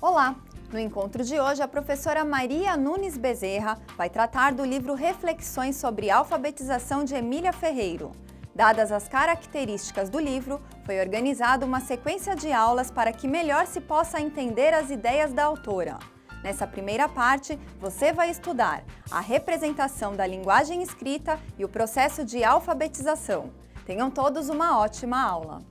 Olá! No encontro de hoje, a professora Maria Nunes Bezerra vai tratar do livro Reflexões sobre Alfabetização de Emília Ferreiro. Dadas as características do livro, foi organizada uma sequência de aulas para que melhor se possa entender as ideias da autora. Nessa primeira parte, você vai estudar a representação da linguagem escrita e o processo de alfabetização. Tenham todos uma ótima aula!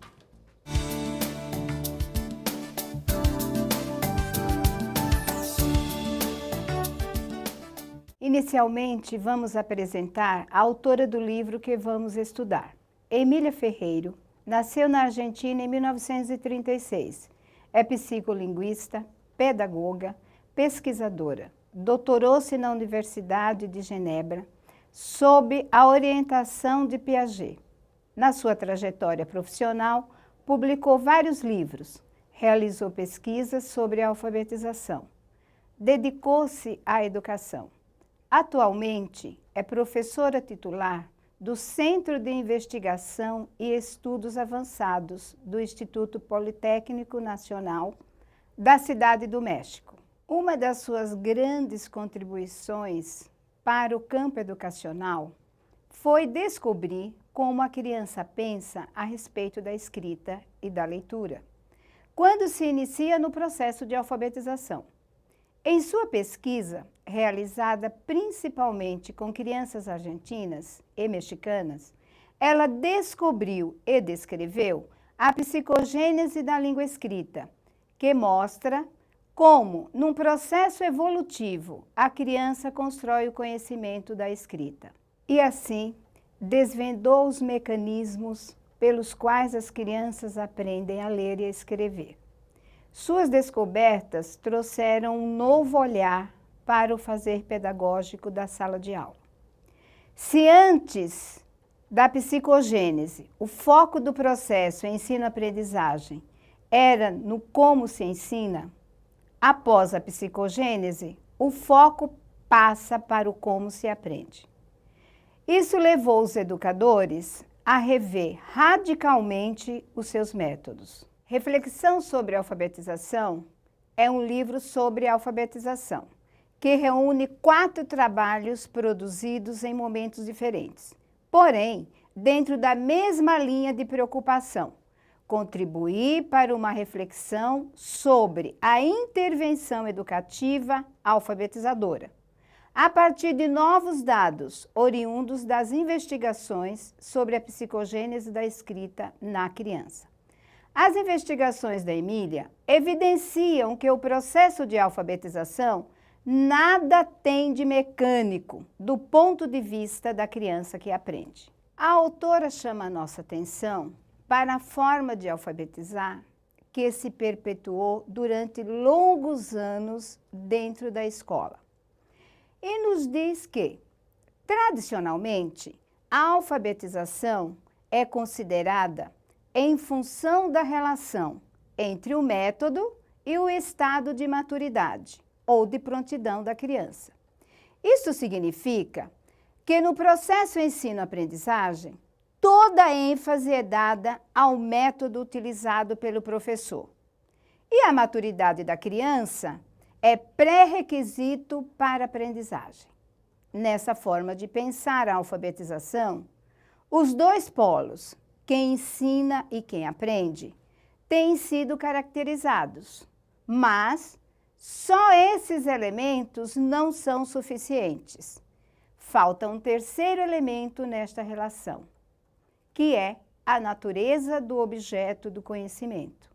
Inicialmente, vamos apresentar a autora do livro que vamos estudar. Emília Ferreiro nasceu na Argentina em 1936. É psicolinguista, pedagoga, pesquisadora. Doutorou-se na Universidade de Genebra, sob a orientação de Piaget. Na sua trajetória profissional, publicou vários livros, realizou pesquisas sobre a alfabetização. Dedicou-se à educação. Atualmente, é professora titular do Centro de Investigação e Estudos Avançados do Instituto Politécnico Nacional da Cidade do México. Uma das suas grandes contribuições para o campo educacional foi descobrir como a criança pensa a respeito da escrita e da leitura, quando se inicia no processo de alfabetização. Em sua pesquisa, realizada principalmente com crianças argentinas e mexicanas, ela descobriu e descreveu a psicogênese da língua escrita, que mostra como, num processo evolutivo, a criança constrói o conhecimento da escrita. E assim, desvendou os mecanismos pelos quais as crianças aprendem a ler e a escrever. Suas descobertas trouxeram um novo olhar para o fazer pedagógico da sala de aula. Se antes da psicogênese, o foco do processo ensino-aprendizagem era no como se ensina, após a psicogênese, o foco passa para o como se aprende. Isso levou os educadores a rever radicalmente os seus métodos. Reflexão sobre alfabetização é um livro sobre alfabetização, que reúne 4 trabalhos produzidos em momentos diferentes, porém, dentro da mesma linha de preocupação, contribuir para uma reflexão sobre a intervenção educativa alfabetizadora, a partir de novos dados oriundos das investigações sobre a psicogênese da escrita na criança. As investigações da Emília evidenciam que o processo de alfabetização nada tem de mecânico do ponto de vista da criança que aprende. A autora chama a nossa atenção para a forma de alfabetizar que se perpetuou durante longos anos dentro da escola. E nos diz que, tradicionalmente, a alfabetização é considerada em função da relação entre o método e o estado de maturidade ou de prontidão da criança. Isso significa que no processo ensino-aprendizagem, toda a ênfase é dada ao método utilizado pelo professor. E a maturidade da criança é pré-requisito para a aprendizagem. Nessa forma de pensar a alfabetização, os dois polos, quem ensina e quem aprende, têm sido caracterizados, mas só esses elementos não são suficientes. Falta um terceiro elemento nesta relação, que é a natureza do objeto do conhecimento,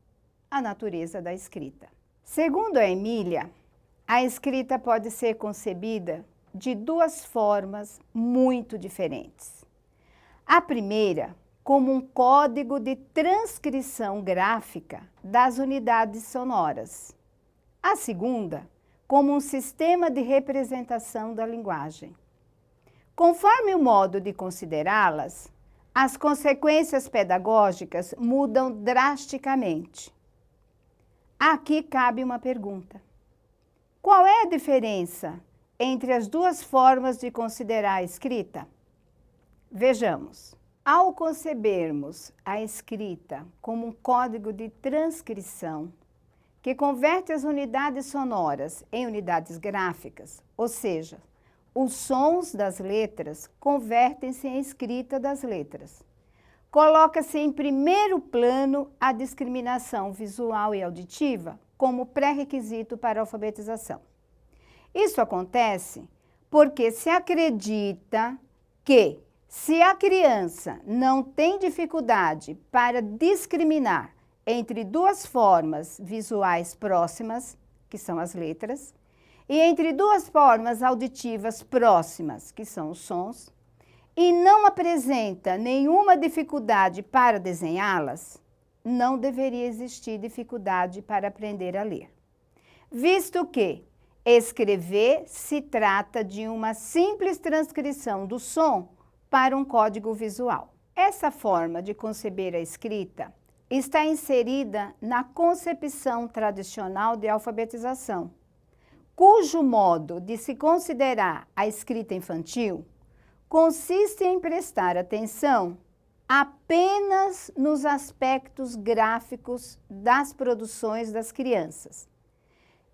a natureza da escrita. Segundo a Emília, a escrita pode ser concebida de 2 formas muito diferentes. A primeira, como um código de transcrição gráfica das unidades sonoras. A segunda, como um sistema de representação da linguagem. Conforme o modo de considerá-las, as consequências pedagógicas mudam drasticamente. Aqui cabe uma pergunta. Qual é a diferença entre as 2 formas de considerar a escrita? Vejamos. Ao concebermos a escrita como um código de transcrição, que converte as unidades sonoras em unidades gráficas, ou seja, os sons das letras convertem-se em escrita das letras. Coloca-se em primeiro plano a discriminação visual e auditiva como pré-requisito para a alfabetização. Isso acontece porque se acredita que, se a criança não tem dificuldade para discriminar entre duas formas visuais próximas, que são as letras, e entre duas formas auditivas próximas, que são os sons, e não apresenta nenhuma dificuldade para desenhá-las, não deveria existir dificuldade para aprender a ler. Visto que escrever se trata de uma simples transcrição do som para um código visual. Essa forma de conceber a escrita está inserida na concepção tradicional de alfabetização, cujo modo de se considerar a escrita infantil consiste em prestar atenção apenas nos aspectos gráficos das produções das crianças.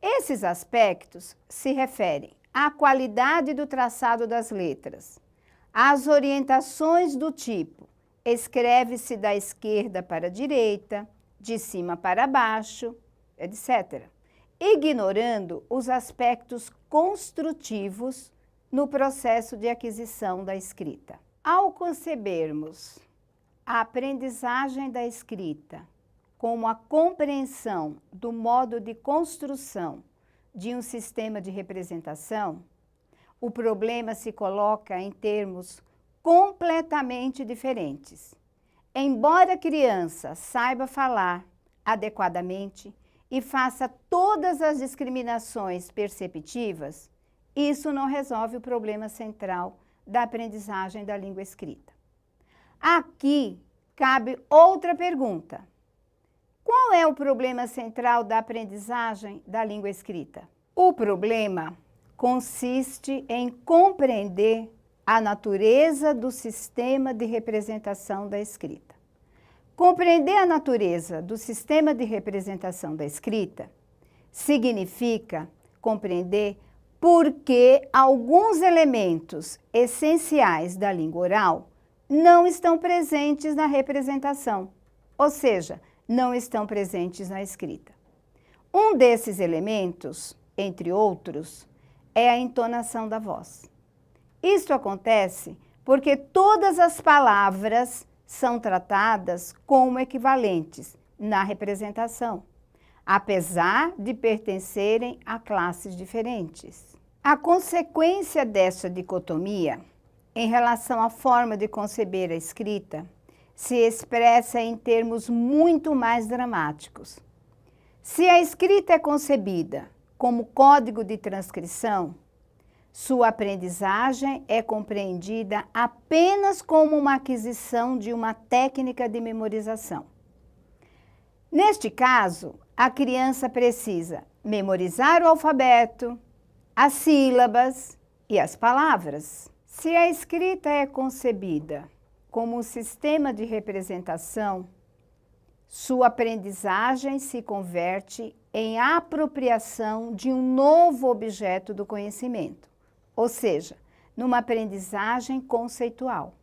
Esses aspectos se referem à qualidade do traçado das letras, às orientações do tipo escreve-se da esquerda para a direita, de cima para baixo, etc., ignorando os aspectos construtivos no processo de aquisição da escrita. Ao concebermos a aprendizagem da escrita como a compreensão do modo de construção de um sistema de representação, o problema se coloca em termos completamente diferentes. Embora a criança saiba falar adequadamente e faça todas as discriminações perceptivas, isso não resolve o problema central da aprendizagem da língua escrita. Aqui cabe outra pergunta. Qual é o problema central da aprendizagem da língua escrita? O problema consiste em compreender a natureza do sistema de representação da escrita. Compreender a natureza do sistema de representação da escrita significa compreender por que alguns elementos essenciais da língua oral não estão presentes na representação, ou seja, não estão presentes na escrita. Um desses elementos, entre outros, é a entonação da voz. Isto acontece porque todas as palavras são tratadas como equivalentes na representação, apesar de pertencerem a classes diferentes. A consequência dessa dicotomia, em relação à forma de conceber a escrita, se expressa em termos muito mais dramáticos. Se a escrita é concebida como código de transcrição, sua aprendizagem é compreendida apenas como uma aquisição de uma técnica de memorização. Neste caso, a criança precisa memorizar o alfabeto, as sílabas e as palavras. Se a escrita é concebida como um sistema de representação, sua aprendizagem se converte em apropriação de um novo objeto do conhecimento, ou seja, numa aprendizagem conceitual.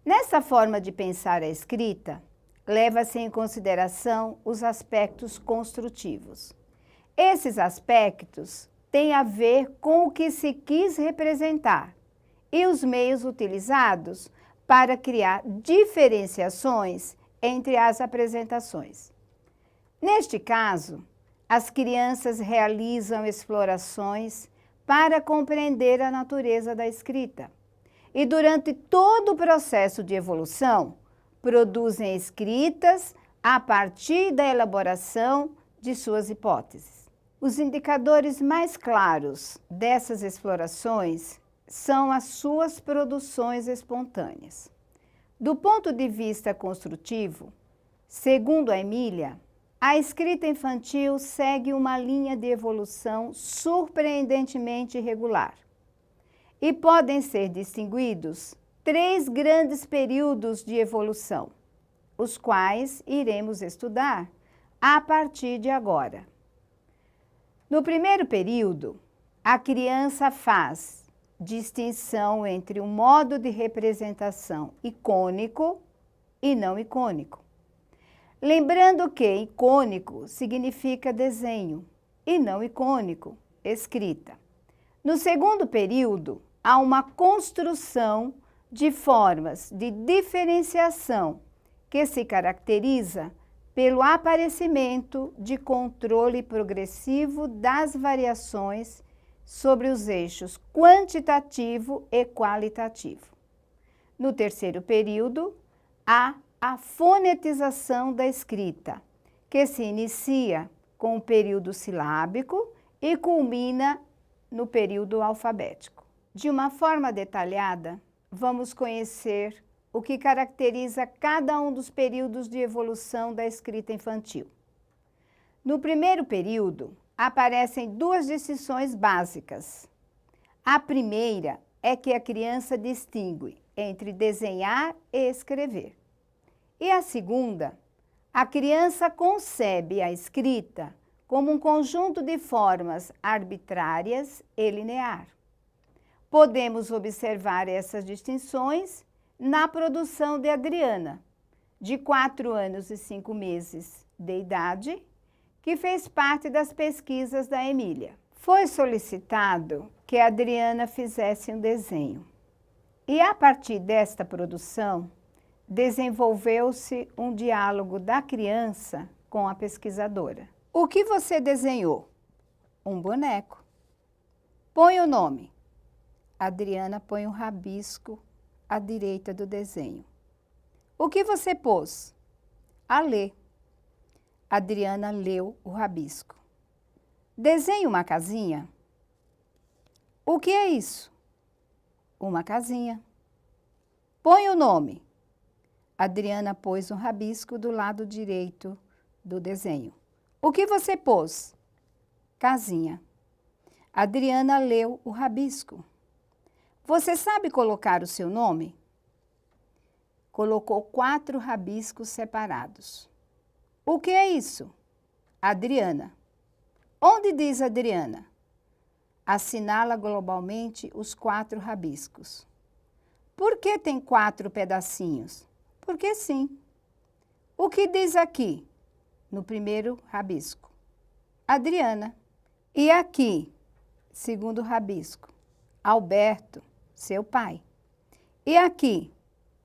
Nessa forma de pensar a escrita, leva-se em consideração os aspectos construtivos. Esses aspectos têm a ver com o que se quis representar e os meios utilizados para criar diferenciações entre as apresentações. Neste caso, as crianças realizam explorações para compreender a natureza da escrita e, durante todo o processo de evolução, produzem escritas a partir da elaboração de suas hipóteses. Os indicadores mais claros dessas explorações são as suas produções espontâneas. Do ponto de vista construtivo, segundo a Emília, a escrita infantil segue uma linha de evolução surpreendentemente regular. E podem ser distinguidos 3 grandes períodos de evolução, os quais iremos estudar a partir de agora. No primeiro período, a criança faz distinção entre um modo de representação icônico e não icônico. Lembrando que icônico significa desenho e não icônico, escrita. No segundo período, há uma construção de formas de diferenciação que se caracteriza pelo aparecimento de controle progressivo das variações sobre os eixos quantitativo e qualitativo. No terceiro período, há a fonetização da escrita, que se inicia com o período silábico e culmina no período alfabético. De uma forma detalhada, vamos conhecer o que caracteriza cada um dos períodos de evolução da escrita infantil. No primeiro período, aparecem duas distinções básicas. A primeira é que a criança distingue entre desenhar e escrever. E a segunda, a criança concebe a escrita como um conjunto de formas arbitrárias e linear. Podemos observar essas distinções na produção de Adriana, de 4 anos e 5 meses de idade, que fez parte das pesquisas da Emília. Foi solicitado que a Adriana fizesse um desenho. E a partir desta produção, desenvolveu-se um diálogo da criança com a pesquisadora. O que você desenhou? Um boneco. Põe o nome. Adriana põe um rabisco à direita do desenho. O que você pôs? A ler. Adriana leu o rabisco. Desenhe uma casinha. O que é isso? Uma casinha. Põe o nome. Adriana pôs um rabisco do lado direito do desenho. O que você pôs? Casinha. Adriana leu o rabisco. Você sabe colocar o seu nome? Colocou 4 rabiscos separados. O que é isso? Adriana. Onde diz Adriana? Assinala globalmente os 4 rabiscos. Por que tem 4 pedacinhos? Porque sim. O que diz aqui? No primeiro rabisco. Adriana. E aqui, segundo rabisco, Alberto, seu pai. E aqui,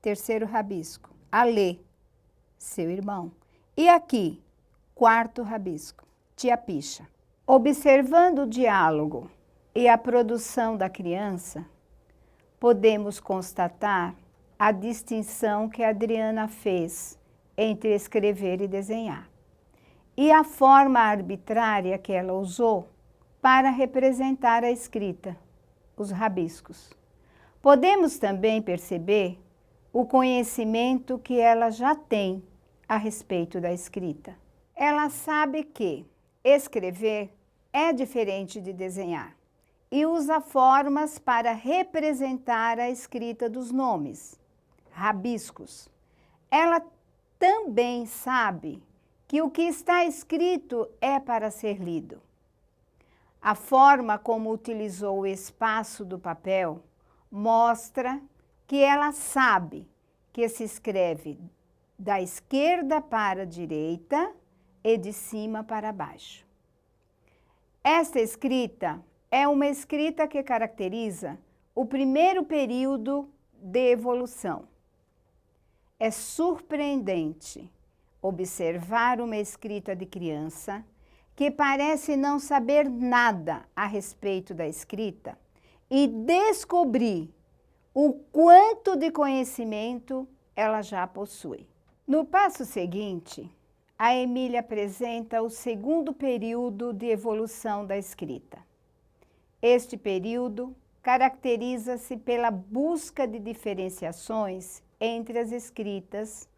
terceiro rabisco, Alê, seu irmão. E aqui, 4º rabisco, tia Picha. Observando o diálogo e a produção da criança, podemos constatar a distinção que a Adriana fez entre escrever e desenhar, e a forma arbitrária que ela usou para representar a escrita, os rabiscos. Podemos também perceber o conhecimento que ela já tem a respeito da escrita. Ela sabe que escrever é diferente de desenhar e usa formas para representar a escrita dos nomes, rabiscos. Ela também sabe que o que está escrito é para ser lido. A forma como utilizou o espaço do papel mostra que ela sabe que se escreve da esquerda para a direita e de cima para baixo. Esta escrita é uma escrita que caracteriza o primeiro período de evolução. É surpreendente observar uma escrita de criança que parece não saber nada a respeito da escrita e descobrir o quanto de conhecimento ela já possui. No passo seguinte, a Emília apresenta o segundo período de evolução da escrita. Este período caracteriza-se pela busca de diferenciações entre as escritas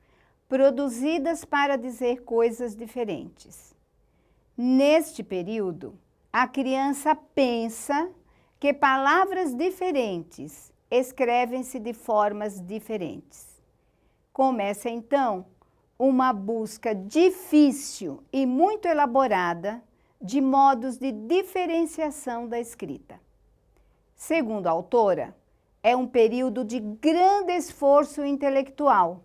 produzidas para dizer coisas diferentes. Neste período, a criança pensa que palavras diferentes escrevem-se de formas diferentes. Começa, então, uma busca difícil e muito elaborada de modos de diferenciação da escrita. Segundo a autora, é um período de grande esforço intelectual,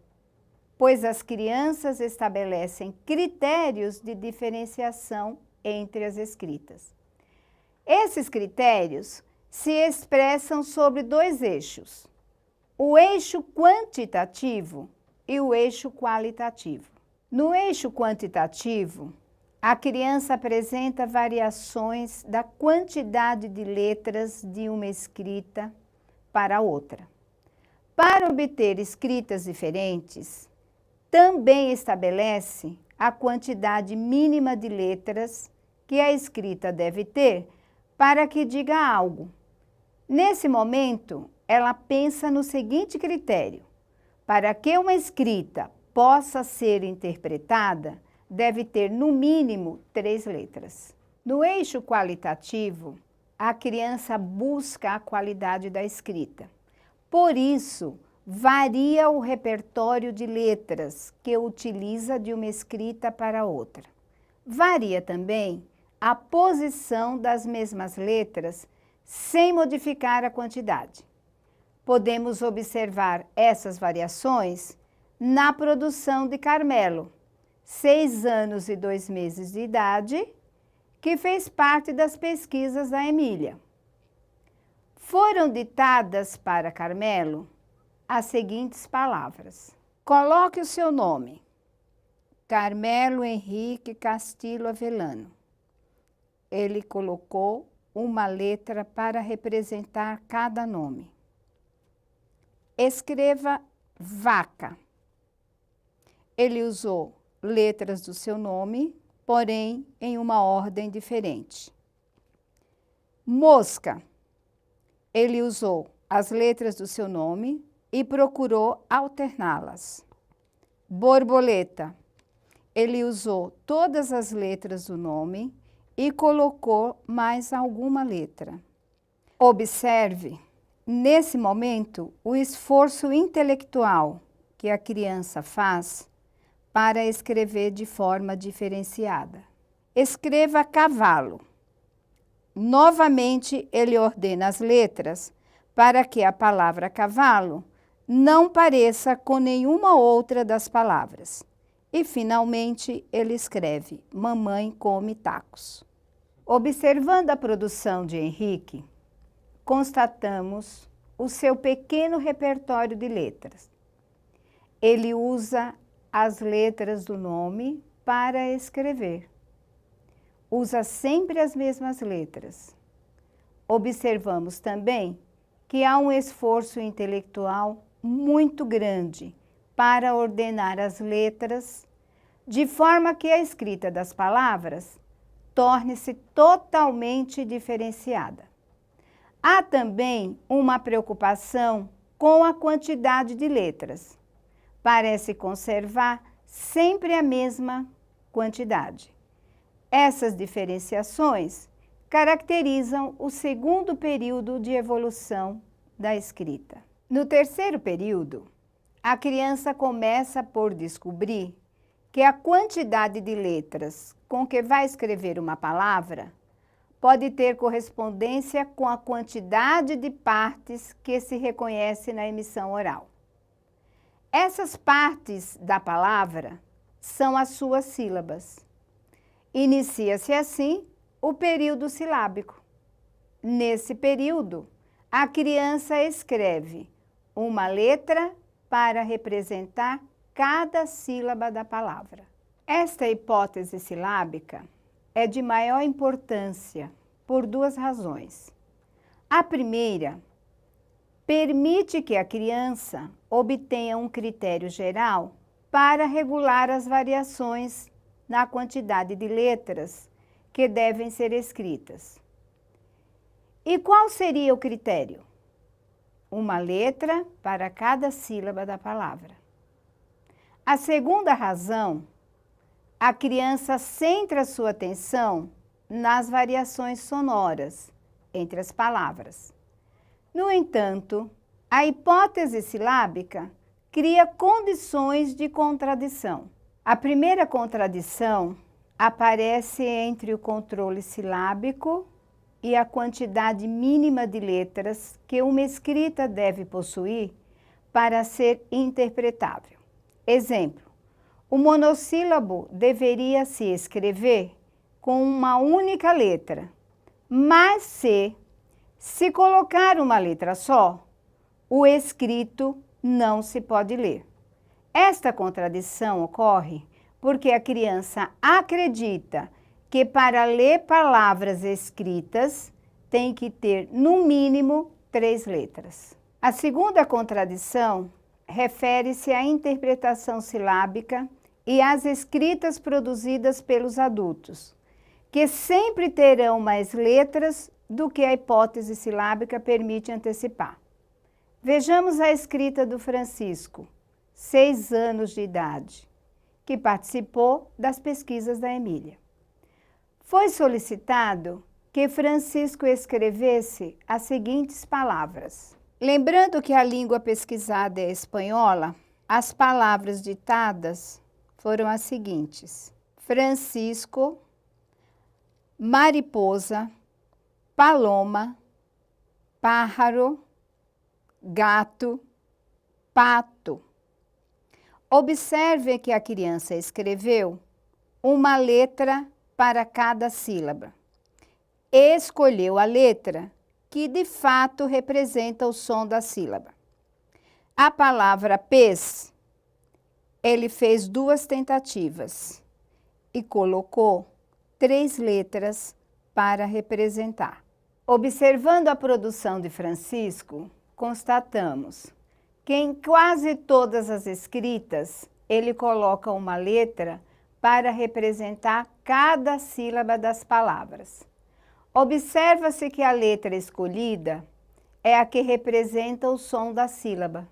pois as crianças estabelecem critérios de diferenciação entre as escritas. Esses critérios se expressam sobre dois eixos, o eixo quantitativo e o eixo qualitativo. No eixo quantitativo, a criança apresenta variações da quantidade de letras de uma escrita para outra. Para obter escritas diferentes, também estabelece a quantidade mínima de letras que a escrita deve ter para que diga algo. Nesse momento, ela pensa no seguinte critério: para que uma escrita possa ser interpretada, deve ter no mínimo 3 letras. No eixo qualitativo, a criança busca a qualidade da escrita. Por isso, varia o repertório de letras que utiliza de uma escrita para outra. Varia também a posição das mesmas letras sem modificar a quantidade. Podemos observar essas variações na produção de Carmelo, 6 anos e 2 meses de idade, que fez parte das pesquisas da Emília. Foram ditadas para Carmelo as seguintes palavras. Coloque o seu nome. Carmelo Henrique Castilho Avelano. Ele colocou uma letra para representar cada nome. Escreva vaca. Ele usou letras do seu nome, porém em uma ordem diferente. Mosca. Ele usou as letras do seu nome e procurou alterná-las. Borboleta. Ele usou todas as letras do nome e colocou mais alguma letra. Observe, nesse momento, o esforço intelectual que a criança faz para escrever de forma diferenciada. Escreva cavalo. Novamente, ele ordena as letras para que a palavra cavalo não pareça com nenhuma outra das palavras. E, finalmente, ele escreve: mamãe come tacos. Observando a produção de Henrique, constatamos o seu pequeno repertório de letras. Ele usa as letras do nome para escrever. Usa sempre as mesmas letras. Observamos também que há um esforço intelectual muito grande para ordenar as letras, de forma que a escrita das palavras torne-se totalmente diferenciada. Há também uma preocupação com a quantidade de letras. Parece conservar sempre a mesma quantidade. Essas diferenciações caracterizam o segundo período de evolução da escrita. No terceiro período, a criança começa por descobrir que a quantidade de letras com que vai escrever uma palavra pode ter correspondência com a quantidade de partes que se reconhece na emissão oral. Essas partes da palavra são as suas sílabas. Inicia-se assim o período silábico. Nesse período, a criança escreve uma letra para representar cada sílaba da palavra. Esta hipótese silábica é de maior importância por 2 razões. A primeira, permite que a criança obtenha um critério geral para regular as variações na quantidade de letras que devem ser escritas. E qual seria o critério? Uma letra para cada sílaba da palavra. A segunda razão, a criança centra sua atenção nas variações sonoras entre as palavras. No entanto, a hipótese silábica cria condições de contradição. A primeira contradição aparece entre o controle silábico e a quantidade mínima de letras que uma escrita deve possuir para ser interpretável. Exemplo: o monossílabo deveria se escrever com uma única letra, mas se colocar uma letra só, o escrito não se pode ler. Esta contradição ocorre porque a criança acredita que para ler palavras escritas tem que ter no mínimo 3 letras. A segunda contradição refere-se à interpretação silábica e às escritas produzidas pelos adultos, que sempre terão mais letras do que a hipótese silábica permite antecipar. Vejamos a escrita do Francisco, 6 anos de idade, que participou das pesquisas da Emília. Foi solicitado que Francisco escrevesse as seguintes palavras. Lembrando que a língua pesquisada é espanhola, as palavras ditadas foram as seguintes: Francisco, mariposa, paloma, pájaro, gato, pato. Observe que a criança escreveu uma letra para cada sílaba. Escolheu a letra que de fato representa o som da sílaba. A palavra pez, ele fez 2 tentativas e colocou 3 letras para representar. Observando a produção de Francisco, constatamos que em quase todas as escritas ele coloca uma letra para representar cada sílaba das palavras. Observa-se que a letra escolhida é a que representa o som da sílaba.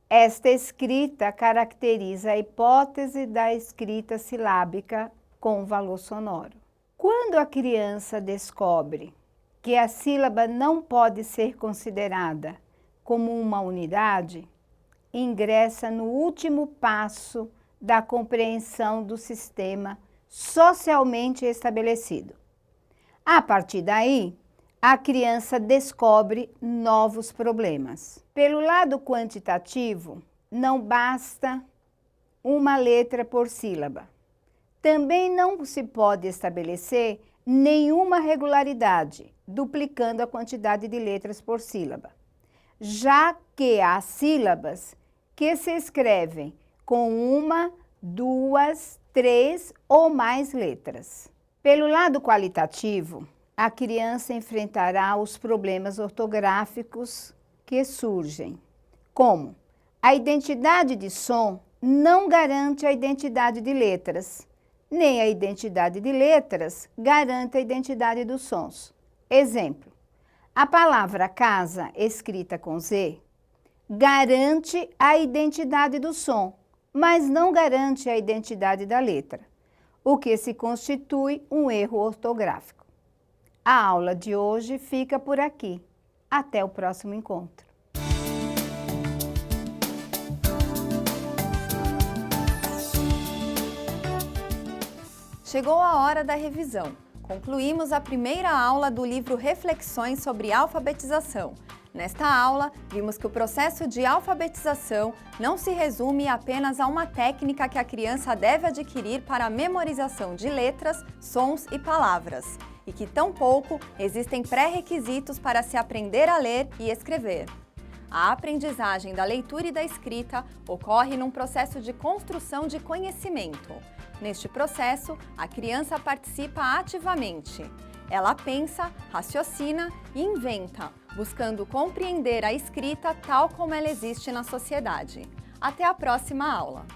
Esta escrita caracteriza a hipótese da escrita silábica com valor sonoro. Quando a criança descobre que a sílaba não pode ser considerada como uma unidade, ingressa no último passo da compreensão do sistema socialmente estabelecido. A partir daí, a criança descobre novos problemas. Pelo lado quantitativo, não basta uma letra por sílaba. Também não se pode estabelecer nenhuma regularidade, duplicando a quantidade de letras por sílaba, já que há sílabas que se escrevem com 1, 2, 3 ou mais letras. Pelo lado qualitativo, a criança enfrentará os problemas ortográficos que surgem, como a identidade de som não garante a identidade de letras, nem a identidade de letras garante a identidade dos sons. Exemplo: a palavra casa, escrita com Z, garante a identidade do som, mas não garante a identidade da letra, o que se constitui um erro ortográfico. A aula de hoje fica por aqui. Até o próximo encontro. Chegou a hora da revisão. Concluímos a primeira aula do livro Reflexões sobre Alfabetização. Nesta aula, vimos que o processo de alfabetização não se resume apenas a uma técnica que a criança deve adquirir para a memorização de letras, sons e palavras, e que tampouco existem pré-requisitos para se aprender a ler e escrever. A aprendizagem da leitura e da escrita ocorre num processo de construção de conhecimento. Neste processo, a criança participa ativamente. Ela pensa, raciocina e inventa, buscando compreender a escrita tal como ela existe na sociedade. Até a próxima aula!